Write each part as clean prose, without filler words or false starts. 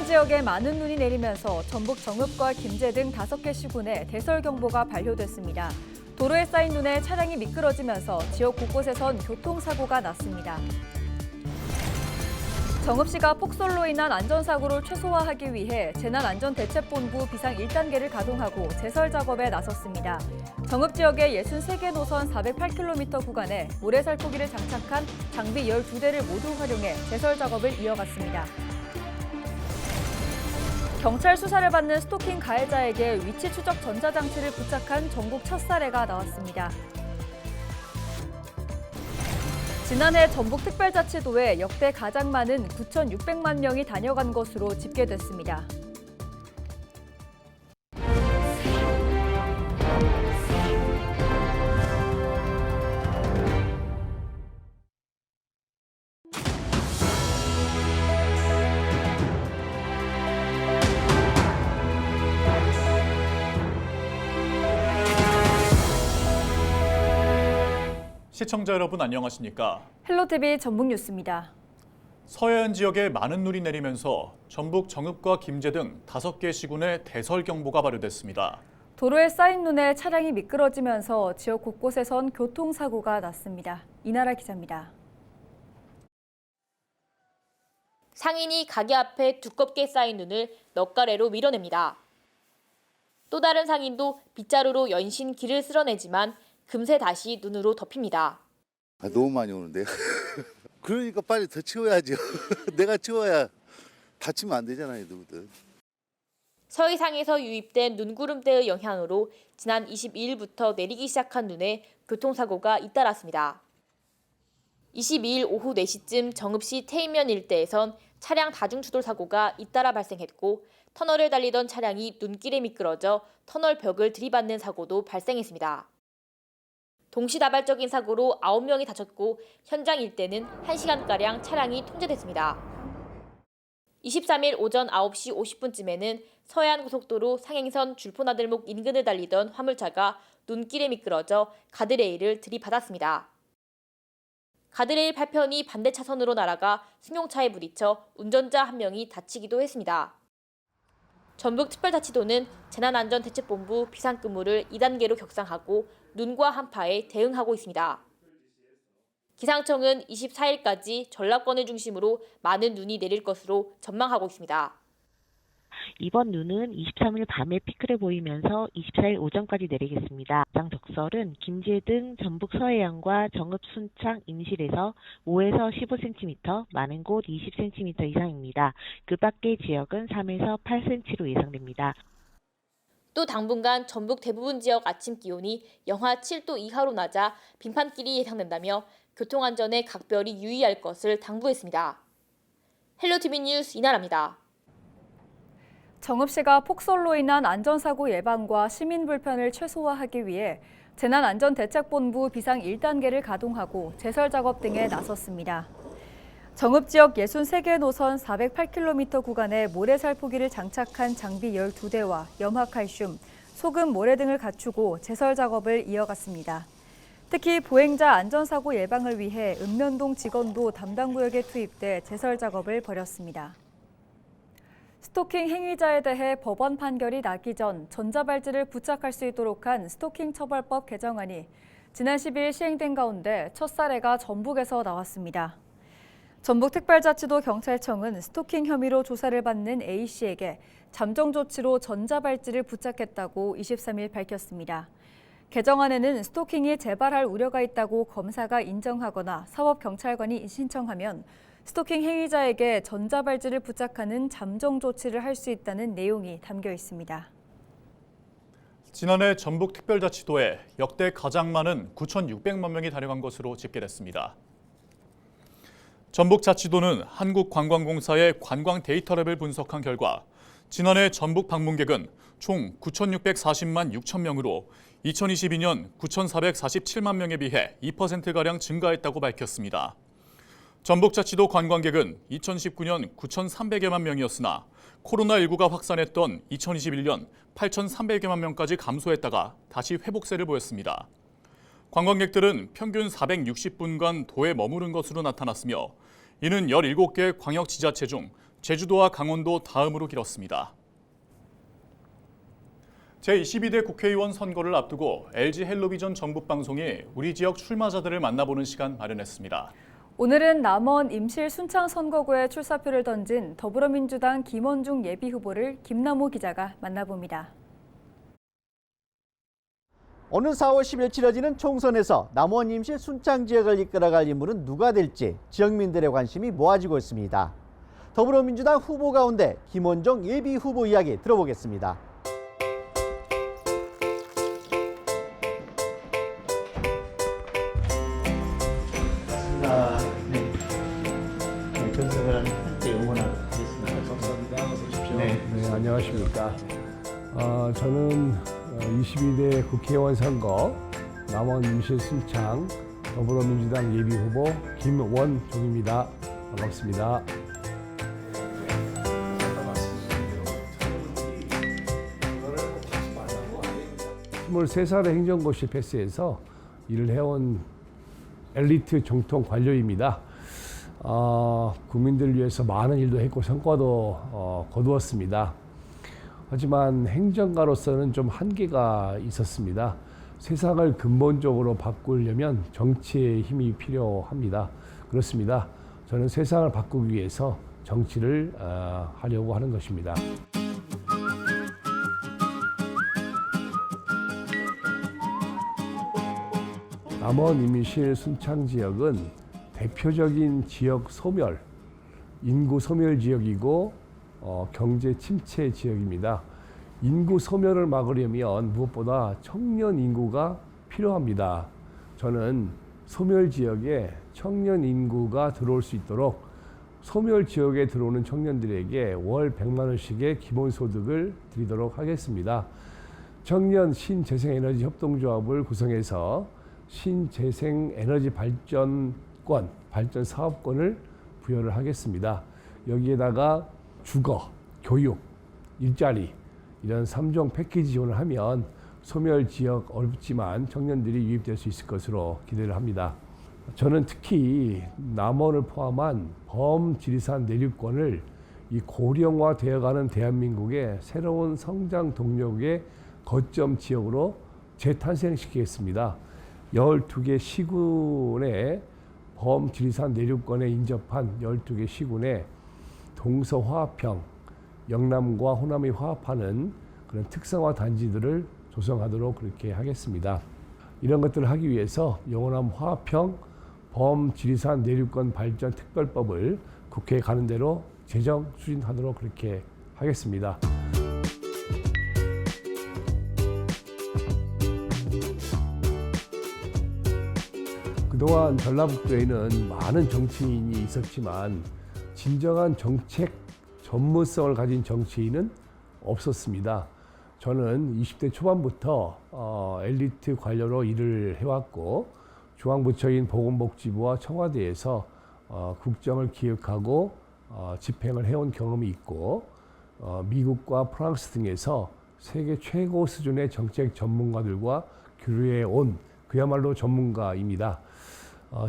서해안 지역에 많은 눈이 내리면서 전북 정읍과 김제 등 5개 시군에 대설경보가 발효됐습니다. 도로에 쌓인 눈에 차량이 미끄러지면서 지역 곳곳에선 교통사고가 났습니다. 정읍시가 폭설로 인한 안전사고를 최소화하기 위해 재난안전대책본부 비상 1단계를 가동하고 제설 작업에 나섰습니다. 정읍 지역의 63개 노선 408km 구간에 모래살포기를 장착한 장비 12대를 모두 활용해 제설 작업을 이어갔습니다. 경찰 수사를 받는 스토킹 가해자에게 위치 추적 전자장치를 부착한 전국 첫 사례가 나왔습니다. 지난해 전북특별자치도에 역대 가장 많은 9,600만 명이 다녀간 것으로 집계됐습니다. 시청자 여러분 안녕하십니까? 헬로티비 전북뉴스입니다. 서해안 지역에 많은 눈이 내리면서 전북 정읍과 김제 등 5개 시군에 대설경보가 발효됐습니다. 도로에 쌓인 눈에 차량이 미끄러지면서 지역 곳곳에선 교통사고가 났습니다. 이나라 기자입니다. 상인이 가게 앞에 두껍게 쌓인 눈을 몇 가래로 밀어냅니다. 또 다른 상인도 빗자루로 연신 길을 쓸어내지만 금세 다시 눈으로 덮입니다. 너무 많이 오는데요. 그러니까 빨리 더 치워야죠. 내가 치워야 다치면 안 되잖아요, 누구든. 서해상에서 유입된 눈구름대의 영향으로 지난 22일부터 내리기 시작한 눈에 교통사고가 잇따랐습니다. 22일 오후 4시쯤 정읍시 태인면 일대에선 차량 다중추돌 사고가 잇따라 발생했고 터널을 달리던 차량이 눈길에 미끄러져 터널 벽을 들이받는 사고도 발생했습니다. 동시다발적인 사고로 9명이 다쳤고 현장 일대는 1시간가량 차량이 통제됐습니다. 23일 오전 9시 50분쯤에는 서해안고속도로 상행선 줄포나들목 인근을 달리던 화물차가 눈길에 미끄러져 가드레일을 들이받았습니다. 가드레일 팔편이 반대 차선으로 날아가 승용차에 부딪혀 운전자 1명이 다치기도 했습니다. 전북특별자치도는 재난안전대책본부 비상근무를 2단계로 격상하고 눈과 한파에 대응하고 있습니다. 기상청은 24일까지 전라권을 중심으로 많은 눈이 내릴 것으로 전망하고 있습니다. 이번 눈은 23일 밤에 피크를 보이면서 24일 오전까지 내리겠습니다. 가장 적설은 김제 등 전북 서해안과 정읍 순창 임실에서 5에서 15cm, 많은 곳 20cm 이상입니다. 그 밖의 지역은 3에서 8cm로 예상됩니다. 또 당분간 전북 대부분 지역 아침 기온이 영하 7도 이하로 낮아 빙판길이 예상된다며 교통안전에 각별히 유의할 것을 당부했습니다. 헬로티비 뉴스 이나라입니다. 정읍시가 폭설로 인한 안전사고 예방과 시민 불편을 최소화하기 위해 재난안전대책본부 비상 1단계를 가동하고 제설 작업 등에 나섰습니다. 정읍 지역 63개 노선 408km 구간에 모래살포기를 장착한 장비 12대와 염화칼슘, 소금, 모래 등을 갖추고 제설 작업을 이어갔습니다. 특히 보행자 안전사고 예방을 위해 읍면동 직원도 담당 구역에 투입돼 제설 작업을 벌였습니다. 스토킹 행위자에 대해 법원 판결이 나기 전 전자발찌를 부착할 수 있도록 한 스토킹 처벌법 개정안이 지난 10일 시행된 가운데 첫 사례가 전북에서 나왔습니다. 전북특별자치도 경찰청은 스토킹 혐의로 조사를 받는 A씨에게 잠정 조치로 전자발찌를 부착했다고 23일 밝혔습니다. 개정안에는 스토킹이 재발할 우려가 있다고 검사가 인정하거나 사법경찰관이 신청하면 스토킹 행위자에게 전자발찌를 부착하는 잠정 조치를 할 수 있다는 내용이 담겨 있습니다. 지난해 전북특별자치도에 역대 가장 많은 9,600만 명이 다녀간 것으로 집계됐습니다. 전북자치도는 한국관광공사의 관광 데이터랩을 분석한 결과 지난해 전북 방문객은 총 9,640만 6천 명으로 2022년 9,447만 명에 비해 2%가량 증가했다고 밝혔습니다. 전북자치도 관광객은 2019년 9,300여만 명이었으나 코로나19가 확산했던 2021년 8,300여만 명까지 감소했다가 다시 회복세를 보였습니다. 관광객들은 평균 460분간 도에 머무른 것으로 나타났으며 이는 17개 광역지자체 중 제주도와 강원도 다음으로 길었습니다. 제22대 국회의원 선거를 앞두고 LG 헬로비전 전북방송이 우리 지역 출마자들을 만나보는 시간 마련했습니다. 오늘은 남원 임실 순창 선거구에 출사표를 던진 더불어민주당 김원중 예비후보를 김남호 기자가 만나봅니다. 오는 4월 10일 치러지는 총선에서 남원 임실 순창 지역을 이끌어갈 인물은 누가 될지 지역민들의 관심이 모아지고 있습니다. 더불어민주당 후보 가운데 김원중 예비후보 이야기 들어보겠습니다. 전선을 할때 응원하고 가겠습니다. 감사합니다. 어서 오십시오. 네, 안녕하십니까. 저는 22대 국회의원 선거 남원 임실 순창 더불어민주당 예비후보 김원종입니다. 반갑습니다. 23살의 행정고시 패스에서 일을 해온 엘리트 정통 관료입니다. 국민들을 위해서 많은 일도 했고 성과도 거두었습니다. 하지만 행정가로서는 좀 한계가 있었습니다. 세상을 근본적으로 바꾸려면 정치의 힘이 필요합니다. 그렇습니다. 저는 세상을 바꾸기 위해서 정치를 하려고 하는 것입니다. 남원 임실 순창 지역은 대표적인 지역 소멸, 인구 소멸 지역이고 경제 침체 지역입니다. 인구 소멸을 막으려면 무엇보다 청년 인구가 필요합니다. 저는 소멸 지역에 청년 인구가 들어올 수 있도록 소멸 지역에 들어오는 청년들에게 월 100만 원씩의 기본소득을 드리도록 하겠습니다. 청년 신재생에너지 협동조합을 구성해서 신재생에너지 발전권, 발전 사업권을 부여를 하겠습니다. 여기에다가 주거, 교육, 일자리 이런 3종 패키지 지원을 하면 소멸 지역 어렵지만 청년들이 유입될 수 있을 것으로 기대를 합니다. 저는 특히 남원을 포함한 범지리산 내륙권을 이 고령화되어가는 대한민국의 새로운 성장 동력의 거점 지역으로 재탄생시키겠습니다. 12개 시군에 범지리산 내륙권에 인접한 12개 시군에 동서화합형, 영남과 호남이 화합하는 그런 특성화 단지들을 조성하도록 그렇게 하겠습니다. 이런 것들을 하기 위해서 영호남 화합형 범지리산 내륙권 발전 특별법을 국회에 가는 대로 제정 추진하도록 그렇게 하겠습니다. 그동안 전라북도에는 많은 정치인이 있었지만 진정한 정책 전문성을 가진 정치인은 없었습니다. 저는 20대 초반부터 엘리트 관료로 일을 해왔고 중앙부처인 보건복지부와 청와대에서 국정을 기획하고 집행을 해온 경험이 있고 미국과 프랑스 등에서 세계 최고 수준의 정책 전문가들과 교류해 온 그야말로 전문가입니다.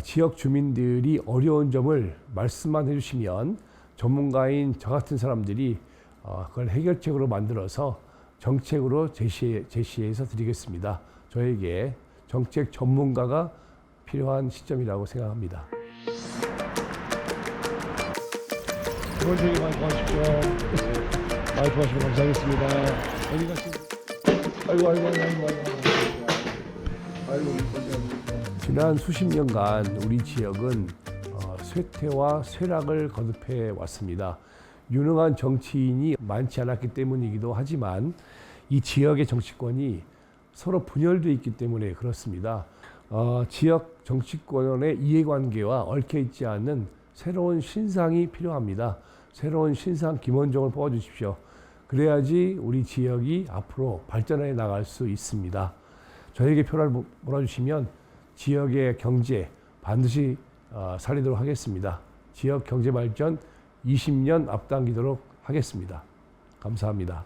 지역 주민들이 어려운 점을 말씀만 해주시면 전문가인 저 같은 사람들이 그걸 해결책으로 만들어서 정책으로 제시해서 드리겠습니다. 저에게 정책 전문가가 필요한 시점이라고 생각합니다. 기본적인 많이 도와주십시오. 많이 도와주시면 감사하겠습니다. 어디 가시죠? 아이고. 지난 수십 년간 우리 지역은 쇠퇴와 쇠락을 거듭해 왔습니다. 유능한 정치인이 많지 않았기 때문이기도 하지만 이 지역의 정치권이 서로 분열되어 있기 때문에 그렇습니다. 지역 정치권의 이해관계와 얽혀있지 않는 새로운 신상이 필요합니다. 새로운 신상 김원종을 뽑아주십시오. 그래야지 우리 지역이 앞으로 발전해 나갈 수 있습니다. 저에게 표를 몰아주시면 지역의 경제 반드시 살리도록 하겠습니다. 지역 경제 발전 20년 앞당기도록 하겠습니다. 감사합니다.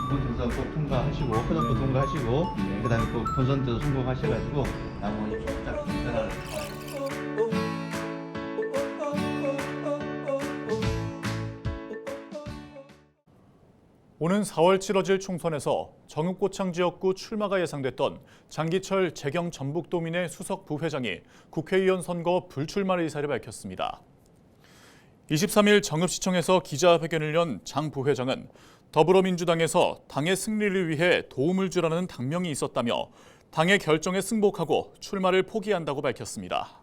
이번 정서 꼭 통과하시고 포장도 통과하시고 그다음에 또 본선 때도 성공하셔가지고 나머지 쫙 오는 4월 치러질 총선에서 정읍고창 지역구 출마가 예상됐던 장기철 재경 전북도민회 수석 부회장이 국회의원 선거 불출마 의사를 밝혔습니다. 23일 정읍시청에서 기자회견을 연 장 부회장은 더불어민주당에서 당의 승리를 위해 도움을 주라는 당명이 있었다며 당의 결정에 승복하고 출마를 포기한다고 밝혔습니다.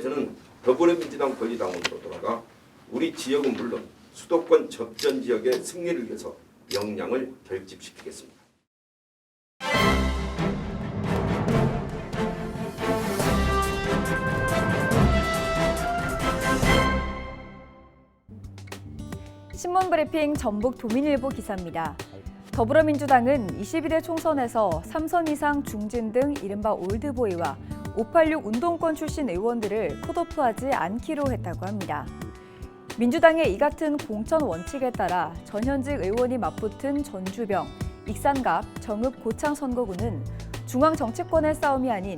저는 더불어민주당 권리당원으로 돌아가 우리 지역은 물론 수도권 접전 지역의 승리를 위해서 역량을 결집시키겠습니다. 신문브리핑 전북도민일보 기사입니다. 더불어민주당은 21대 총선에서 3선 이상 중진 등 이른바 올드보이와 586 운동권 출신 의원들을 컷오프하지 않기로 했다고 합니다. 민주당의 이 같은 공천 원칙에 따라 전현직 의원이 맞붙은 전주병, 익산갑, 정읍 고창 선거구는 중앙 정치권의 싸움이 아닌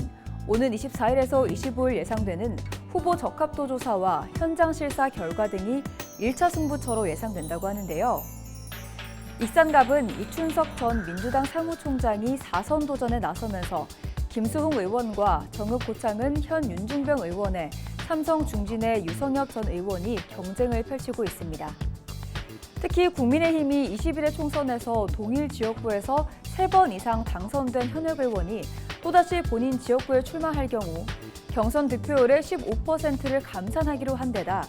오는 24일에서 25일 예상되는 후보 적합도 조사와 현장 실사 결과 등이 1차 승부처로 예상된다고 하는데요. 익산갑은 이춘석 전 민주당 사무총장이 4선 도전에 나서면서 김수홍 의원과 정읍 고창은 현 윤중병 의원의 삼성 중진의 유성엽 전 의원이 경쟁을 펼치고 있습니다. 특히 국민의힘이 21대 총선에서 동일 지역구에서 3번 이상 당선된 현역 의원이 또다시 본인 지역구에 출마할 경우 경선 득표율의 15%를 감산하기로 한 데다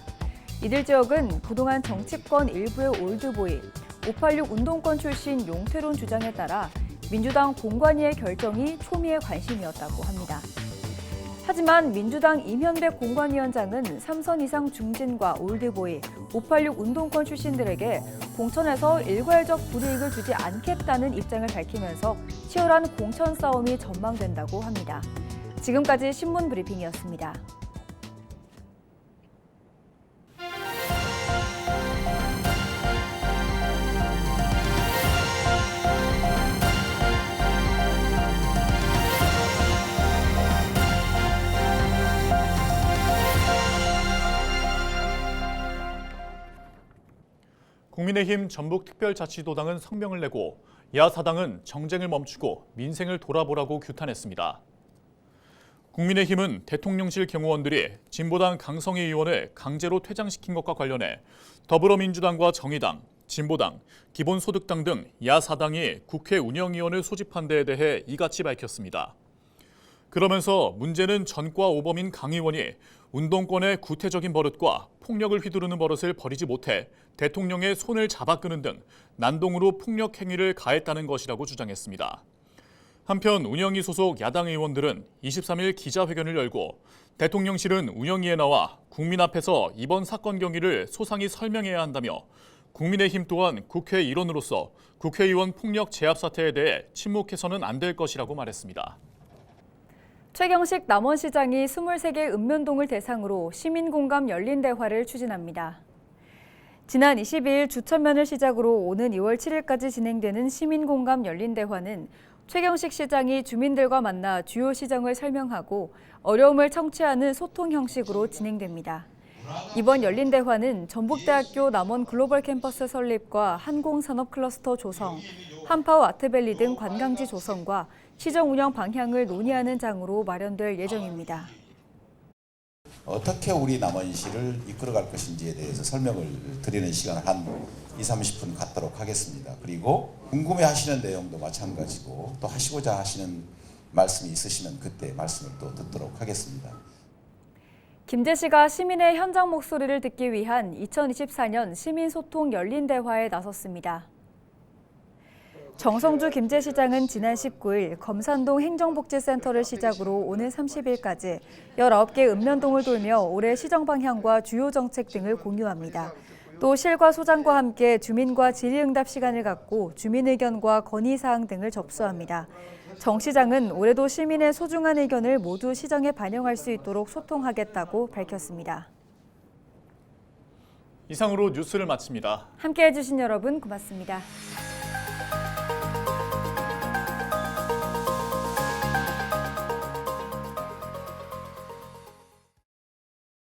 이들 지역은 그동안 정치권 일부의 올드보이, 586 운동권 출신 용태론 주장에 따라 민주당 공관위의 결정이 초미의 관심이었다고 합니다. 하지만 민주당 임현배 공관위원장은 3선 이상 중진과 올드보이, 586 운동권 출신들에게 공천에서 일괄적 불이익을 주지 않겠다는 입장을 밝히면서 치열한 공천 싸움이 전망된다고 합니다. 지금까지 신문 브리핑이었습니다. 국민의힘 전북특별자치도당은 성명을 내고 야사당은 정쟁을 멈추고 민생을 돌아보라고 규탄했습니다. 국민의힘은 대통령실 경호원들이 진보당 강성희 의원을 강제로 퇴장시킨 것과 관련해 더불어민주당과 정의당, 진보당, 기본소득당 등 야사당이 국회 운영위원을 소집한 데에 대해 이같이 밝혔습니다. 그러면서 문제는 전과 오범인 강 의원이 운동권의 구태적인 버릇과 폭력을 휘두르는 버릇을 버리지 못해 대통령의 손을 잡아끄는 등 난동으로 폭력 행위를 가했다는 것이라고 주장했습니다. 한편 운영위 소속 야당 의원들은 23일 기자회견을 열고 대통령실은 운영위에 나와 국민 앞에서 이번 사건 경위를 소상히 설명해야 한다며 국민의힘 또한 국회 일원으로서 국회의원 폭력 제압 사태에 대해 침묵해서는 안 될 것이라고 말했습니다. 최경식 남원시장이 23개 읍면동을 대상으로 시민공감 열린 대화를 추진합니다. 지난 22일 주천면을 시작으로 오는 2월 7일까지 진행되는 시민공감 열린 대화는 최경식 시장이 주민들과 만나 주요 시정을 설명하고 어려움을 청취하는 소통 형식으로 진행됩니다. 이번 열린 대화는 전북대학교 남원 글로벌 캠퍼스 설립과 항공산업클러스터 조성, 한파워 아트밸리 등 관광지 조성과 시정 운영 방향을 논의하는 장으로 마련될 예정입니다. 어떻게 우리 남원시를 이끌어갈 것인지에 대해서 설명을 드리는 시간을 한 20-30분 갖도록 하겠습니다. 그리고 궁금해하시는 내용도 마찬가지고 또 하시고자 하시는 말씀이 있으시면 그때 말씀을 또 듣도록 하겠습니다. 김제시가 시민의 현장 목소리를 듣기 위한 2024년 시민소통 열린 대화에 나섰습니다. 정성주 김제시장은 지난 19일 검산동 행정복지센터를 시작으로 오는 30일까지 19개 읍면동을 돌며 올해 시정 방향과 주요 정책 등을 공유합니다. 또 실과 소장과 함께 주민과 질의응답 시간을 갖고 주민 의견과 건의사항 등을 접수합니다. 정 시장은 올해도 시민의 소중한 의견을 모두 시정에 반영할 수 있도록 소통하겠다고 밝혔습니다. 이상으로 뉴스를 마칩니다. 함께해 주신 여러분 고맙습니다.